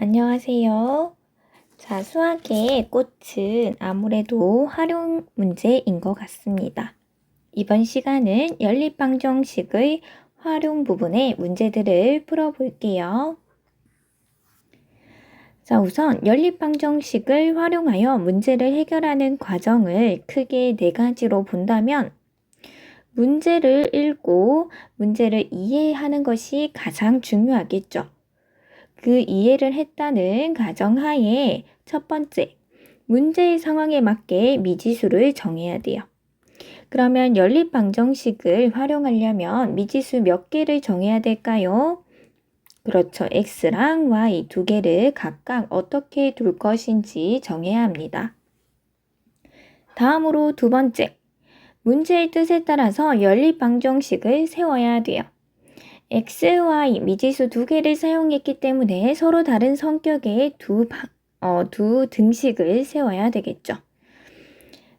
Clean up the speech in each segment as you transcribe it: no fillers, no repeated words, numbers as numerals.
안녕하세요. 자, 수학의 꽃은 아무래도 활용 문제인 것 같습니다. 이번 시간은 연립방정식의 활용 부분의 문제들을 풀어볼게요. 자, 우선 연립방정식을 활용하여 문제를 해결하는 과정을 크게 네 가지로 본다면 문제를 읽고 문제를 이해하는 것이 가장 중요하겠죠. 그 이해를 했다는 가정하에 첫 번째, 문제의 상황에 맞게 미지수를 정해야 돼요. 그러면 연립방정식을 활용하려면 미지수 몇 개를 정해야 될까요? 그렇죠. x랑 y 두 개를 각각 어떻게 둘 것인지 정해야 합니다. 다음으로 두 번째, 문제의 뜻에 따라서 연립방정식을 세워야 돼요. x, y 미지수 두 개를 사용했기 때문에 서로 다른 성격의 두 등식을 세워야 되겠죠.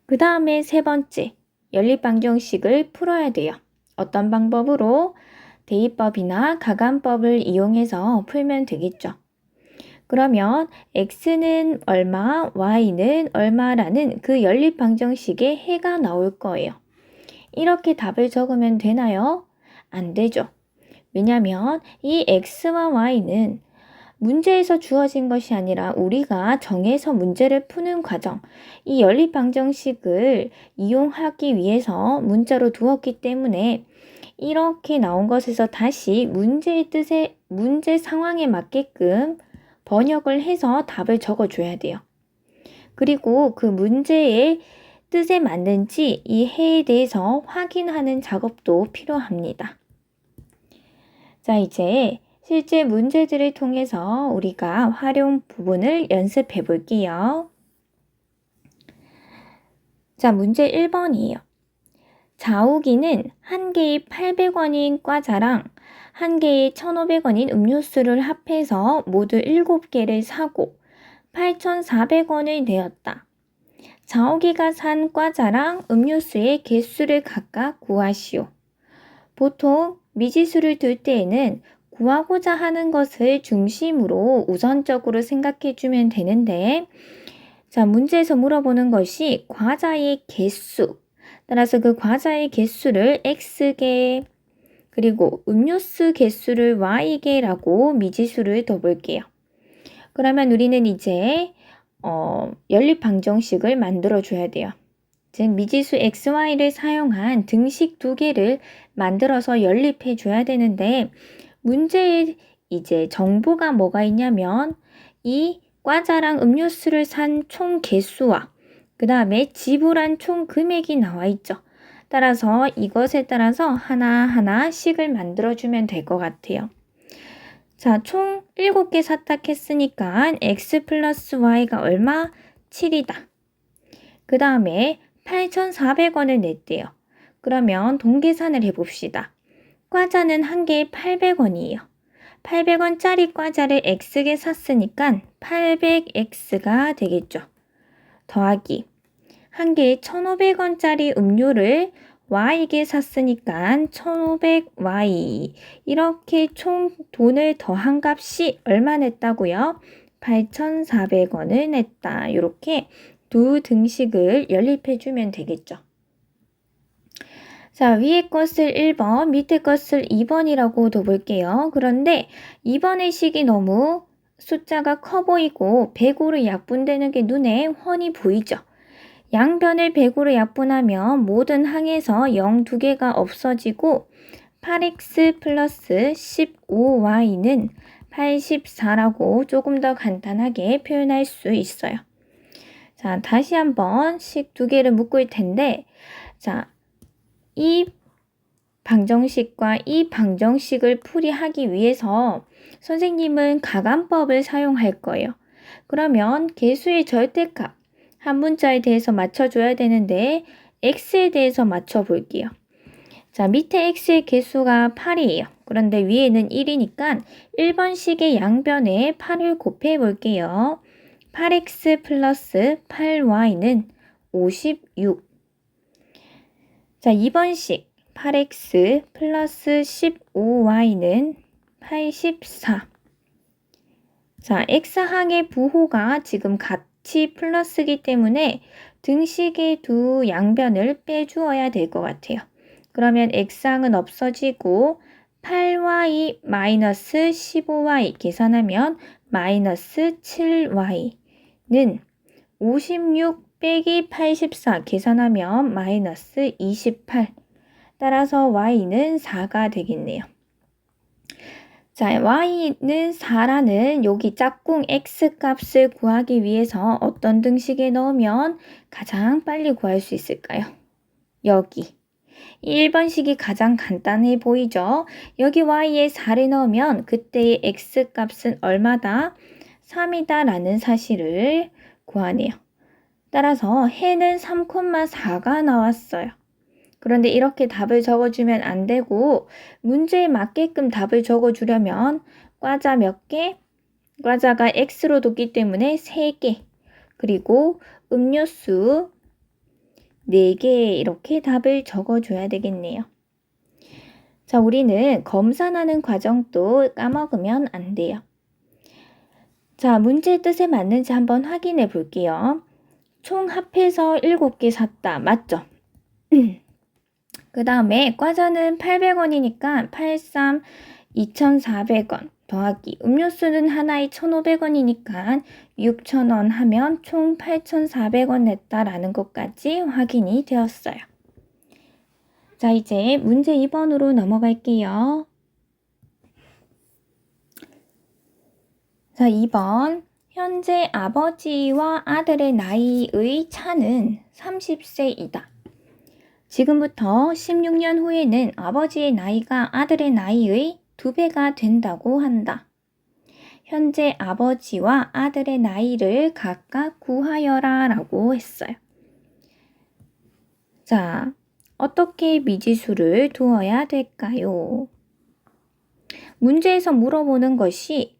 그 다음에 세 번째, 연립방정식을 풀어야 돼요. 어떤 방법으로? 대입법이나 가감법을 이용해서 풀면 되겠죠. 그러면 x는 얼마, y는 얼마라는 그 연립방정식의 해가 나올 거예요. 이렇게 답을 적으면 되나요? 안 되죠. 왜냐하면 이 x와 y는 문제에서 주어진 것이 아니라 우리가 정해서 문제를 푸는 과정, 이 연립방정식을 이용하기 위해서 문자로 두었기 때문에 이렇게 나온 것에서 다시 문제의 뜻에, 문제 상황에 맞게끔 번역을 해서 답을 적어줘야 돼요. 그리고 그 문제의 뜻에 맞는지 이 해에 대해서 확인하는 작업도 필요합니다. 자, 이제 실제 문제들을 통해서 우리가 활용 부분을 연습해 볼게요. 자, 문제 1번이에요. 자욱이는 한 개에 800원인 과자랑 한 개에 1,500원인 음료수를 합해서 모두 7개를 사고 8,400원을 내었다. 자욱이가 산 과자랑 음료수의 개수를 각각 구하시오. 보통 미지수를 둘 때에는 구하고자 하는 것을 중심으로 우선적으로 생각해 주면 되는데, 자, 문제에서 물어보는 것이 과자의 개수, 따라서 그 과자의 개수를 x개, 그리고 음료수 개수를 y개라고 미지수를 더 볼게요. 그러면 우리는 이제 연립방정식을 만들어 줘야 돼요. 즉 미지수 xy를 사용한 등식 두 개를 만들어서 연립해 줘야 되는데 문제에 이제 정보가 뭐가 있냐면 이 과자랑 음료수를 산 총 개수와 그 다음에 지불한 총 금액이 나와 있죠. 따라서 이것에 따라서 하나하나씩을 만들어주면 될 것 같아요. 자, 총 7개 샀다 했으니까 x 플러스 y가 얼마? 7이다. 그 다음에 8,400원을 냈대요. 그러면 동계산을 해봅시다. 과자는 한 개에 800원이에요. 800원짜리 과자를 x개 샀으니까 800x가 되겠죠. 더하기 한 개에 1,500원짜리 음료를 y개 샀으니까 1,500y 이렇게 총 돈을 더한 값이 얼마 냈다고요? 8,400원을 냈다. 이렇게 두 등식을 연립해주면 되겠죠. 자, 위에 것을 1번, 밑에 것을 2번이라고 둬볼게요. 그런데 2번의 식이 너무 숫자가 커 보이고 100으로 약분되는 게 눈에 훤히 보이죠. 양변을 100으로 약분하면 모든 항에서 0 두 개가 없어지고 8x 플러스 15y는 84라고 조금 더 간단하게 표현할 수 있어요. 자, 다시 한번 식 두 개를 묶을 텐데, 자, 이 방정식과 이 방정식을 풀이하기 위해서 선생님은 가감법을 사용할 거예요. 그러면 개수의 절대값, 한 문자에 대해서 맞춰줘야 되는데 x에 대해서 맞춰볼게요. 자, 밑에 x의 개수가 8이에요. 그런데 위에는 1이니까 1번식의 양변에 8을 곱해 볼게요. 8x 플러스 8y는 56. 자, 2번식 8x 플러스 15y는 84. 자, x항의 부호가 지금 같이 플러스기 때문에 등식의 두 양변을 빼주어야 될 것 같아요. 그러면 x항은 없어지고 8y 마이너스 15y 계산하면 마이너스 7y는 56 빼기 84 계산하면 마이너스 28. 따라서 y는 4가 되겠네요. 자, y는 4라는 여기 짝꿍 x 값을 구하기 위해서 어떤 등식에 넣으면 가장 빨리 구할 수 있을까요? 여기. 1번식이 가장 간단해 보이죠? 여기 y에 4를 넣으면 그때의 x 값은 얼마다? 3이다 라는 사실을 구하네요. 따라서 해는 3,4가 나왔어요. 그런데 이렇게 답을 적어주면 안 되고 문제에 맞게끔 답을 적어주려면 과자 몇 개? 과자가 x로 뒀기 때문에 3개. 그리고 음료수 4개 이렇게 답을 적어줘야 되겠네요. 자, 우리는 검산하는 과정도 까먹으면 안 돼요. 자, 문제의 뜻에 맞는지 한번 확인해 볼게요. 총 합해서 7개 샀다. 맞죠? 그 다음에 과자는 800원이니까 83 2,400원 더하기 음료수는 하나에 1,500원이니까 6,000원 하면 총 8,400원 냈다라는 것까지 확인이 되었어요. 자, 이제 문제 2번으로 넘어갈게요. 자, 2번. 현재 아버지와 아들의 나이의 차는 30세이다. 지금부터 16년 후에는 아버지의 나이가 아들의 나이의 2배가 된다고 한다. 현재 아버지와 아들의 나이를 각각 구하여라 라고 했어요. 자, 어떻게 미지수를 두어야 될까요? 문제에서 물어보는 것이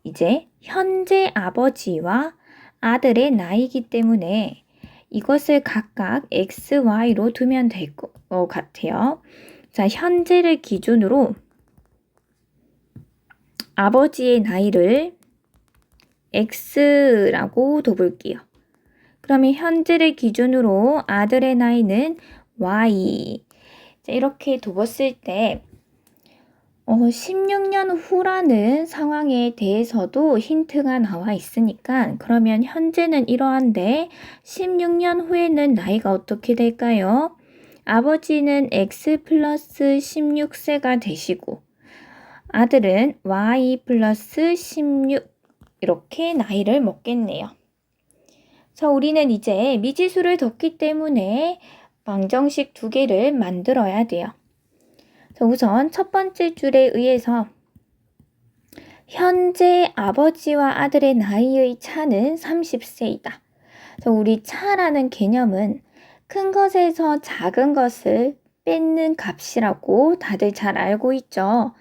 이제 현재 아버지와 아들의 나이이기 때문에 이것을 각각 x, y로 두면 될 것 같아요. 자, 현재를 기준으로 아버지의 나이를 x라고 둬볼게요. 그러면 현재를 기준으로 아들의 나이는 y. 자, 이렇게 둬봤을 때 16년 후라는 상황에 대해서도 힌트가 나와 있으니까 그러면 현재는 이러한데 16년 후에는 나이가 어떻게 될까요? 아버지는 x 플러스 16세가 되시고 아들은 y 플러스 16 이렇게 나이를 먹겠네요. 자, 우리는 이제 미지수를 뒀기 때문에 방정식 2개를 만들어야 돼요. 자, 우선 첫 번째 줄에 의해서 현재 아버지와 아들의 나이의 차는 30세이다. 자, 우리 차라는 개념은 큰 것에서 작은 것을 뺏는 값이라고 다들 잘 알고 있죠.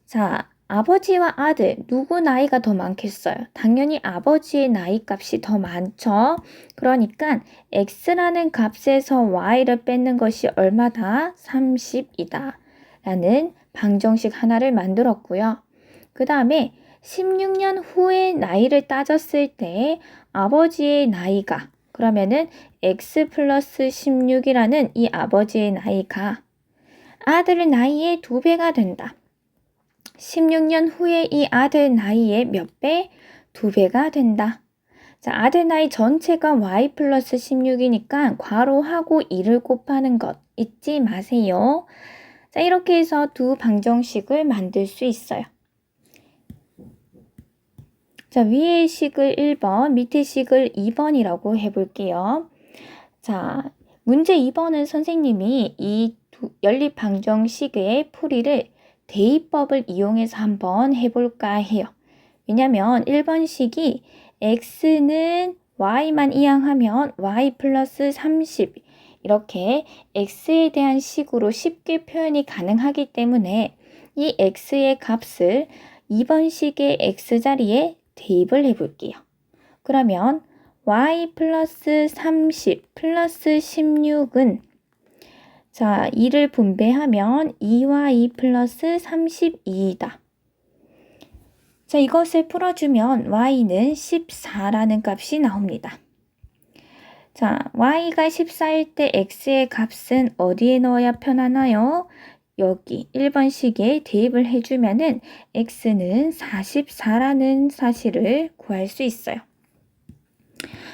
자, 아버지와 아들 누구 나이가 더 많겠어요? 당연히 아버지의 나이 값이 더 많죠. 그러니까 x라는 값에서 y를 뺏는 것이 얼마다? 30이다. 라는 방정식 하나를 만들었고요. 그 다음에 16년 후의 나이를 따졌을 때 아버지의 나이가 그러면은 x 플러스 16이라는 이 아버지의 나이가 아들의 나이의 2배가 된다. 16년 후에 이 아들 나이의 몇 배? 2배가 된다. 자, 아들 나이 전체가 y 플러스 16이니까 괄호하고 2를 곱하는 것 잊지 마세요. 자, 이렇게 해서 두 방정식을 만들 수 있어요. 자, 위의 식을 1번, 밑의 식을 2번이라고 해볼게요. 자, 문제 2번은 선생님이 이 연립 방정식의 풀이를 대입법을 이용해서 한번 해볼까 해요. 왜냐면 1번식이 x는 y만 이항하면 y 플러스 30 이렇게 x에 대한 식으로 쉽게 표현이 가능하기 때문에 이 x의 값을 2번식의 x자리에 대입을 해볼게요. 그러면 y 플러스 30 플러스 16은 자, 2를 분배하면 2y 플러스 32이다. 자, 이것을 풀어주면 y는 14라는 값이 나옵니다. 자, y가 14일 때 x의 값은 어디에 넣어야 편하나요? 여기 1번식에 대입을 해주면은 x는 44라는 사실을 구할 수 있어요.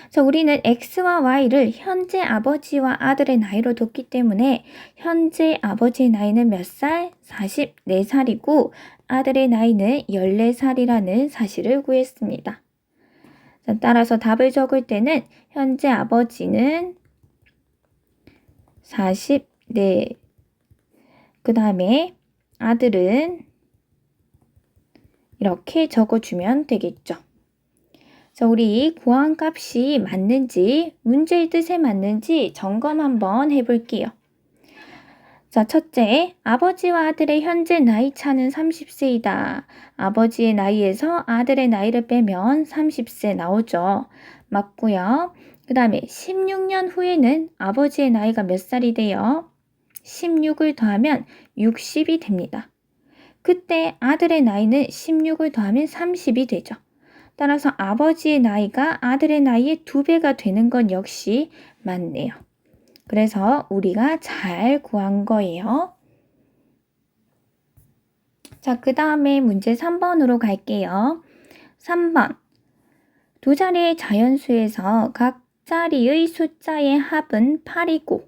자, 우리는 x와 y를 현재 아버지와 아들의 나이로 뒀기 때문에 현재 아버지의 나이는 몇 살? 44살이고 아들의 나이는 14살이라는 사실을 구했습니다. 자, 따라서 답을 적을 때는 현재 아버지는 44, 그 다음에 아들은 이렇게 적어주면 되겠죠. 자, 우리 구한 값이 맞는지, 문제의 뜻에 맞는지 점검 한번 해볼게요. 자, 첫째, 아버지와 아들의 현재 나이 차는 30세이다. 아버지의 나이에서 아들의 나이를 빼면 30세 나오죠. 맞고요. 그 다음에 16년 후에는 아버지의 나이가 몇 살이 돼요? 16을 더하면 60이 됩니다. 그때 아들의 나이는 16을 더하면 30이 되죠. 따라서 아버지의 나이가 아들의 나이의 2배가 되는 건 역시 맞네요. 그래서 우리가 잘 구한 거예요. 자, 그 다음에 문제 3번으로 갈게요. 3번. 두 자리의 자연수에서 각 자리의 숫자의 합은 8이고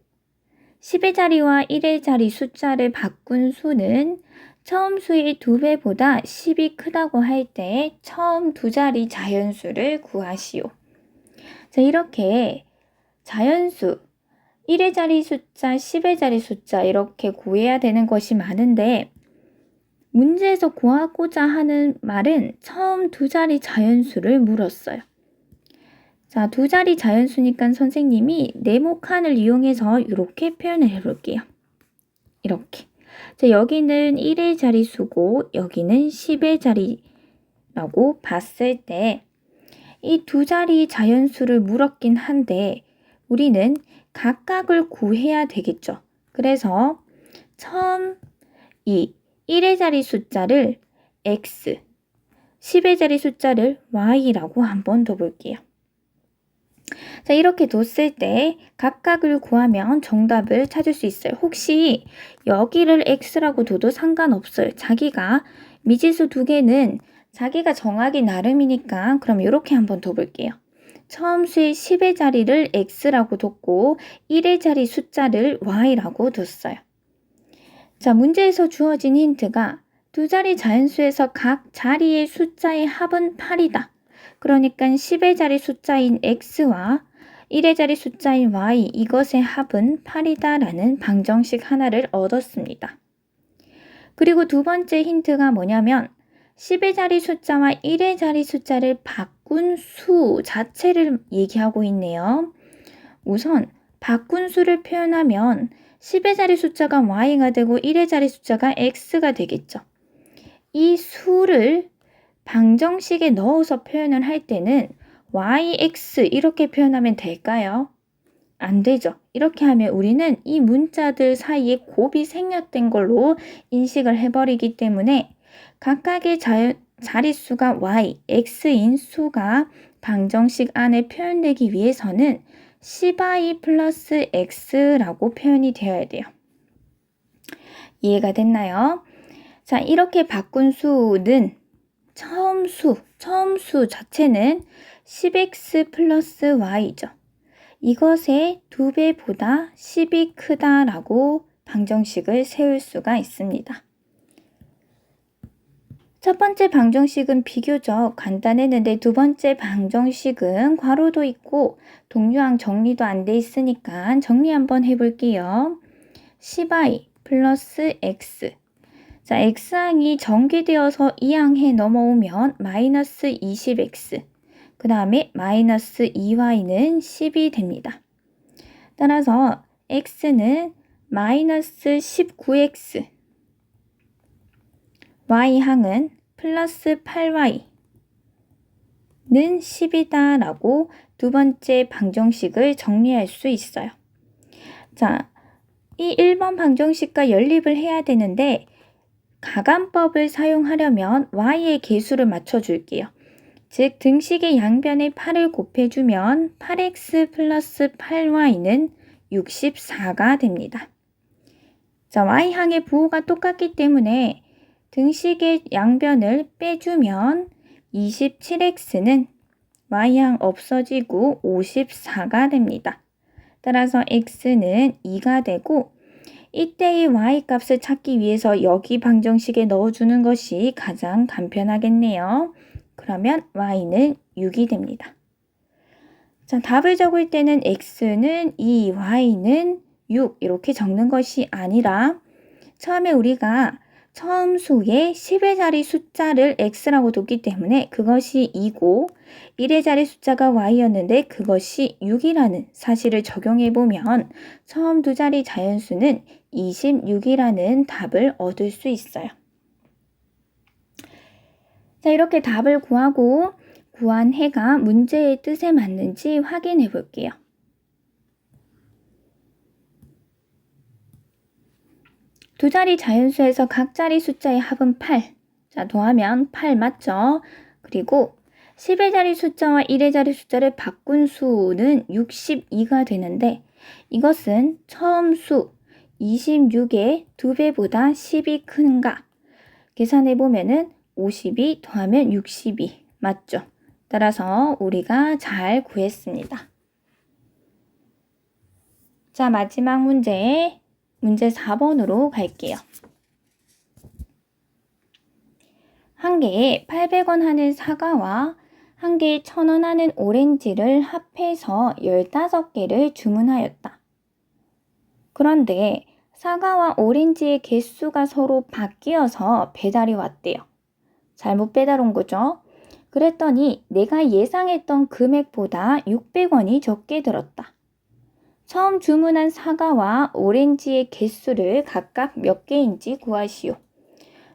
10의 자리와 1의 자리 숫자를 바꾼 수는 처음 수의 2배보다 10이 크다고 할 때 처음 두 자리 자연수를 구하시오. 자, 이렇게 자연수 1의 자리 숫자, 10의 자리 숫자 이렇게 구해야 되는 것이 많은데 문제에서 구하고자 하는 말은 처음 두 자리 자연수를 물었어요. 자, 두 자리 자연수니까 선생님이 네모칸을 이용해서 이렇게 표현을 해볼게요. 이렇게. 자, 여기는 1의 자리수고 여기는 10의 자리라고 봤을 때 이 두 자리 자연수를 물었긴 한데 우리는 각각을 구해야 되겠죠. 그래서 처음 이 1의 자리 숫자를 x, 10의 자리 숫자를 y라고 한번 더 볼게요. 자, 이렇게 뒀을 때 각각을 구하면 정답을 찾을 수 있어요. 혹시 여기를 x라고 둬도 상관없어요. 자기가 미지수 두 개는 자기가 정하기 나름이니까 그럼 이렇게 한번 둬볼게요. 처음 수의 10의 자리를 x라고 뒀고 1의 자리 숫자를 y라고 뒀어요. 자, 문제에서 주어진 힌트가 두 자리 자연수에서 각 자리의 숫자의 합은 8이다. 그러니까 10의 자리 숫자인 x와 1의 자리 숫자인 y 이것의 합은 8이다라는 방정식 하나를 얻었습니다. 그리고 두 번째 힌트가 뭐냐면 10의 자리 숫자와 1의 자리 숫자를 바꾼 수 자체를 얘기하고 있네요. 우선 바꾼 수를 표현하면 10의 자리 숫자가 y가 되고 1의 자리 숫자가 x가 되겠죠. 이 수를 방정식에 넣어서 표현을 할 때는 yx 이렇게 표현하면 될까요? 안 되죠. 이렇게 하면 우리는 이 문자들 사이에 곱이 생략된 걸로 인식을 해버리기 때문에 각각의 자릿수가 y, x인 수가 방정식 안에 표현되기 위해서는 10y 플러스 x라고 표현이 되어야 돼요. 이해가 됐나요? 자, 이렇게 바꾼 수는 처음 수 자체는 10x 플러스 y죠. 이것의 2배보다 10이 크다라고 방정식을 세울 수가 있습니다. 첫 번째 방정식은 비교적 간단했는데 두 번째 방정식은 괄호도 있고 동류항 정리도 안 돼 있으니까 정리 한번 해볼게요. 10y 플러스 x. 자, x항이 전개되어서 이 항에 넘어오면 마이너스 20x. 그 다음에 마이너스 2y는 10이 됩니다. 따라서 x는 마이너스 19x. y항은 플러스 8y는 10이다 라고 두 번째 방정식을 정리할 수 있어요. 자, 이 1번 방정식과 연립을 해야 되는데 가감법을 사용하려면 y의 개수를 맞춰줄게요. 즉 등식의 양변에 8을 곱해주면 8x 플러스 8y는 64가 됩니다. 자, y항의 부호가 똑같기 때문에 등식의 양변을 빼주면 27x는 y항 없어지고 54가 됩니다. 따라서 x는 2가 되고 이때의 y값을 찾기 위해서 여기 방정식에 넣어주는 것이 가장 간편하겠네요. 그러면 y는 6이 됩니다. 자, 답을 적을 때는 x는 2, y는 6 이렇게 적는 것이 아니라 처음에 우리가 처음 수에 10의 자리 숫자를 x라고 뒀기 때문에 그것이 2고 1의 자리 숫자가 y였는데 그것이 6이라는 사실을 적용해보면 처음 두 자리 자연수는 26이라는 답을 얻을 수 있어요. 자, 이렇게 답을 구하고 구한 해가 문제의 뜻에 맞는지 확인해 볼게요. 두 자리 자연수에서 각 자리 숫자의 합은 8. 자, 더하면 8 맞죠? 그리고 10의 자리 숫자와 1의 자리 숫자를 바꾼 수는 62가 되는데 이것은 처음 수 26의 2배보다 10이 큰가? 계산해 보면은 52 더하면 62 맞죠? 따라서 우리가 잘 구했습니다. 자, 마지막 문제 4번으로 갈게요. 한 개에 800원 하는 사과와 한 개에 1000원 하는 오렌지를 합해서 15개를 주문하였다. 그런데 사과와 오렌지의 개수가 서로 바뀌어서 배달이 왔대요. 잘못 배달 온 거죠? 그랬더니 내가 예상했던 금액보다 600원이 적게 들었다. 처음 주문한 사과와 오렌지의 개수를 각각 몇 개인지 구하시오.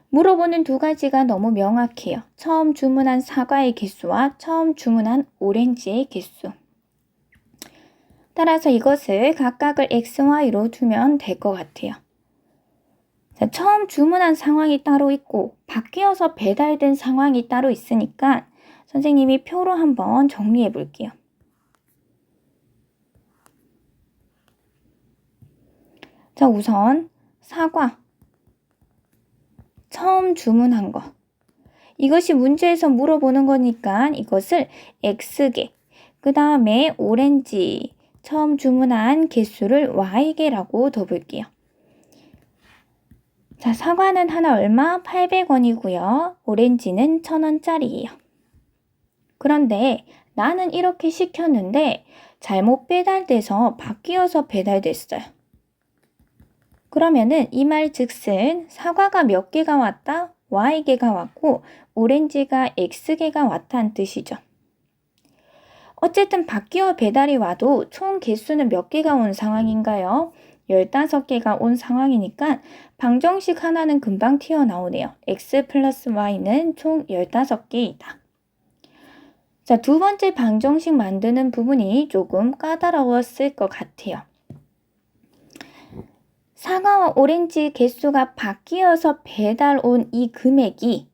물어보는 두 가지가 너무 명확해요. 처음 주문한 사과의 개수와 처음 주문한 오렌지의 개수. 따라서 이것을 각각을 x, y로 두면 될 것 같아요. 자, 처음 주문한 상황이 따로 있고 바뀌어서 배달된 상황이 따로 있으니까 선생님이 표로 한번 정리해 볼게요. 자, 우선 사과 처음 주문한 거. 이것이 문제에서 물어보는 거니까 이것을 x개, 그 다음에 오렌지 처음 주문한 개수를 y개라고 둬볼게요. 자, 사과는 하나 얼마? 800원이고요. 오렌지는 1000원짜리예요. 그런데 나는 이렇게 시켰는데 잘못 배달돼서 바뀌어서 배달됐어요. 그러면은 이 말 즉슨 사과가 몇 개가 왔다? y개가 왔고 오렌지가 x개가 왔다는 뜻이죠. 어쨌든 바뀌어 배달이 와도 총 개수는 몇 개가 온 상황인가요? 15개가 온 상황이니까 방정식 하나는 금방 튀어나오네요. x 플러스 y는 총 15개이다. 자, 두 번째 방정식 만드는 부분이 조금 까다로웠을 것 같아요. 사과와 오렌지 개수가 바뀌어서 배달 온 이 금액이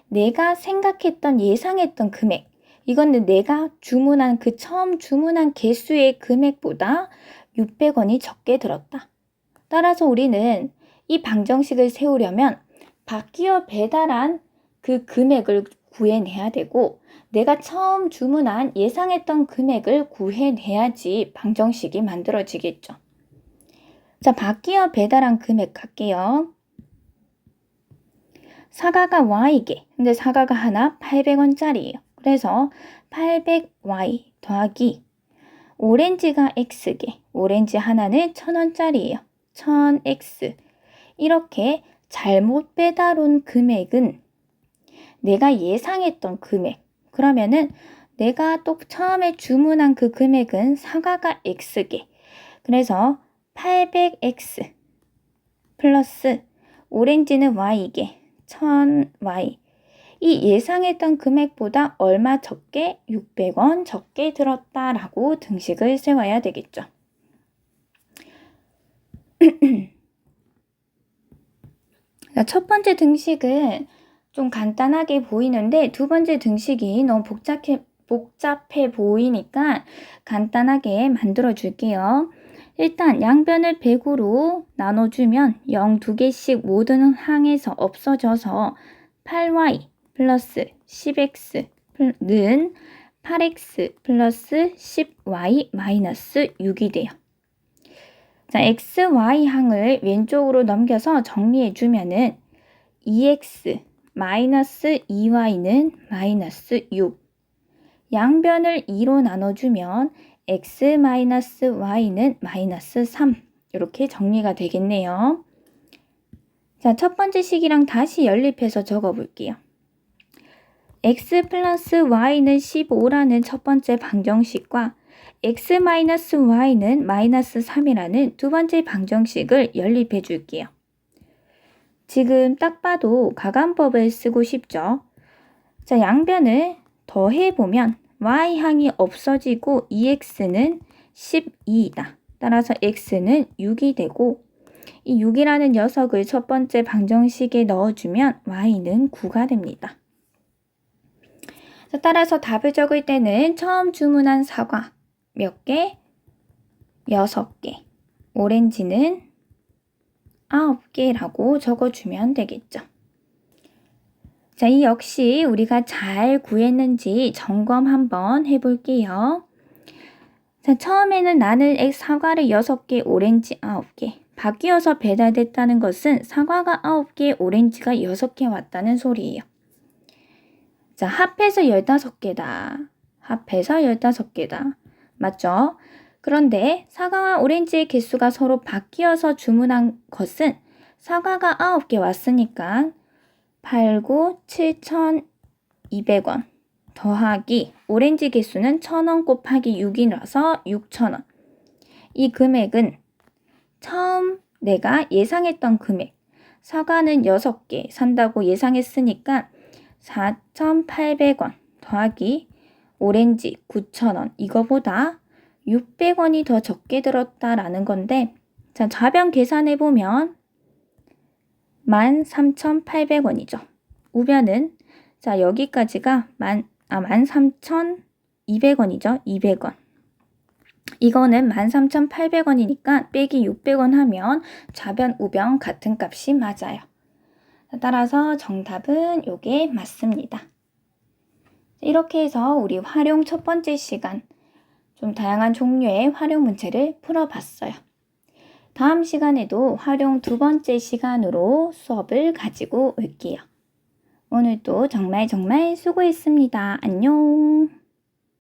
내가 생각했던 예상했던 금액, 이건 내가 주문한 그 처음 주문한 개수의 금액보다 600원이 적게 들었다. 따라서 우리는 이 방정식을 세우려면 바뀌어 배달한 그 금액을 구해내야 되고 내가 처음 주문한 예상했던 금액을 구해내야지 방정식이 만들어지겠죠. 자, 바뀌어 배달한 금액 갈게요. 사과가 y개, 근데 사과가 하나 800원짜리예요. 그래서 800y 더하기 오렌지가 x개, 오렌지 하나는 1000원짜리예요. 1000x. 이렇게 잘못 배달 온 금액은 내가 예상했던 금액. 그러면은 내가 또 처음에 주문한 그 금액은 사과가 x개. 그래서 800x 플러스 오렌지는 y개. 1000y. 이 예상했던 금액보다 얼마 적게? 600원 적게 들었다라고 등식을 세워야 되겠죠. 첫 번째 등식은 좀 간단하게 보이는데 두 번째 등식이 너무 복잡해 보이니까 간단하게 만들어 줄게요. 일단 양변을 100으로 나눠주면 0 2개씩 모든 항에서 없어져서 8y 플러스 10x는 8x 플러스 10y 마이너스 6이 돼요. 자, x, y 항을 왼쪽으로 넘겨서 정리해주면은 2x 마이너스 2y는 마이너스 6. 양변을 2로 나눠주면 x 마이너스 y는 마이너스 3. 이렇게 정리가 되겠네요. 자, 첫 번째 식이랑 다시 연립해서 적어볼게요. x 플러스 y는 15라는 첫 번째 방정식과 x 마이너스 y는 마이너스 3이라는 두 번째 방정식을 연립해 줄게요. 지금 딱 봐도 가감법을 쓰고 싶죠? 자, 양변을 더해보면 y항이 없어지고 2x는 12이다. 따라서 x는 6이 되고 이 6이라는 녀석을 첫 번째 방정식에 넣어주면 y는 9가 됩니다. 자, 따라서 답을 적을 때는 처음 주문한 사과 몇 개? 6개. 오렌지는 9개라고 적어주면 되겠죠. 자, 이 역시 우리가 잘 구했는지 점검 한번 해볼게요. 자, 처음에는 나는 사과를 6개, 오렌지 9개. 바뀌어서 배달됐다는 것은 사과가 9개, 오렌지가 6개 왔다는 소리예요. 자, 합해서 15개다. 합해서 15개다. 맞죠? 그런데 사과와 오렌지의 개수가 서로 바뀌어서 주문한 것은 사과가 9개 왔으니까 8, 9, 7,200원 더하기 오렌지 개수는 1,000원 곱하기 6이라서 6,000원. 이 금액은 처음 내가 예상했던 금액, 사과는 6개 산다고 예상했으니까 4,800원 더하기 오렌지 9,000원, 이거보다 600원이 더 적게 들었다라는 건데, 자, 좌변 계산해보면 13,800원이죠. 우변은 자, 여기까지가 13,200원이죠. 200원. 이거는 13,800원이니까 빼기 600원 하면 좌변, 우변 같은 값이 맞아요. 따라서 정답은 요게 맞습니다. 이렇게 해서 우리 활용 첫 번째 시간 좀 다양한 종류의 활용 문제를 풀어봤어요. 다음 시간에도 활용 두 번째 시간으로 수업을 가지고 올게요. 오늘도 정말 수고했습니다. 안녕.